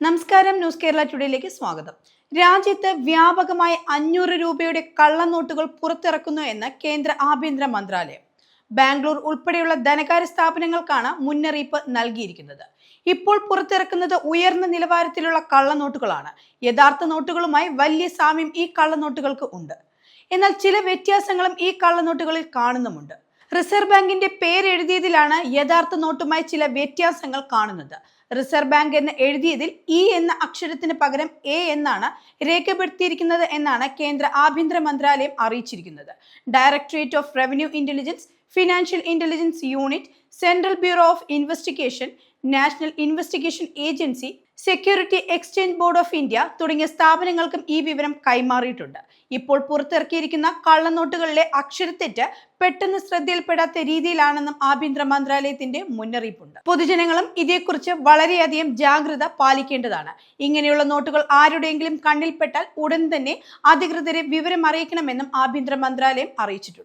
നമസ്കാരം, ന്യൂസ് കേരള ടുഡേയിലേക്ക് സ്വാഗതം. രാജ്യത്ത് വ്യാപകമായി 500 രൂപയുടെ കള്ളനോട്ടുകൾ പുറത്തിറക്കുന്നു എന്ന് കേന്ദ്ര ആഭ്യന്തര മന്ത്രാലയം. ബാംഗ്ലൂർ ഉൾപ്പെടെയുള്ള ധനകാര്യ സ്ഥാപനങ്ങൾക്കാണ് മുന്നറിയിപ്പ് നൽകിയിരിക്കുന്നത്. ഇപ്പോൾ പുറത്തിറക്കുന്നത് ഉയർന്ന നിലവാരത്തിലുള്ള കള്ളനോട്ടുകളാണ്. യഥാർത്ഥ നോട്ടുകളുമായി വലിയ സാമ്യം ഈ കള്ളനോട്ടുകൾക്ക് ഉണ്ട്. എന്നാൽ ചില വ്യത്യാസങ്ങളും ഈ കള്ളനോട്ടുകളിൽ കാണുന്നുമുണ്ട്. റിസർവ് ബാങ്കിന്റെ പേരെഴുതിയതിലാണ് യഥാർത്ഥ നോട്ടുമായി ചില വ്യത്യാസങ്ങൾ കാണുന്നത്. റിസർവ് ബാങ്ക് എന്ന് എഴുതിയതിൽ ഇ എന്ന അക്ഷരത്തിന് പകരം എ എന്നാണ് രേഖപ്പെടുത്തിയിരിക്കുന്നത് എന്നാണ് കേന്ദ്ര ആഭ്യന്തര മന്ത്രാലയം അറിയിച്ചിരിക്കുന്നത്. Directorate of revenue intelligence, financial intelligence unit, central bureau of investigation, national investigation agency, security exchange board of India തുടങ്ങിയ സ്ഥാപനങ്ങൾക്കും ഈ വിവരം കൈമാറിയിട്ടുണ്ട്. ഇപ്പോൾ പുറത്തിറക്കിയിരിക്കുന്ന കള്ളനോട്ടുകളിലെ അക്ഷരത്തെറ്റ് പെട്ടെന്ന് ശ്രദ്ധയിൽപ്പെടാത്ത രീതിയിലാണെന്നും ആഭ്യന്തര മന്ത്രാലയത്തിന്റെ മുന്നറിയിപ്പുണ്ട്. പൊതുജനങ്ങളും ഇതേക്കുറിച്ച് വളരെയധികം ജാഗ്രത പാലിക്കേണ്ടതാണ്. ഇങ്ങനെയുള്ള നോട്ടുകൾ ആരുടെയെങ്കിലും കണ്ണിൽപ്പെട്ടാൽ ഉടൻ തന്നെ അധികൃതരെ വിവരം അറിയിക്കണമെന്നും ആഭ്യന്തര മന്ത്രാലയം അറിയിച്ചിട്ടുണ്ട്.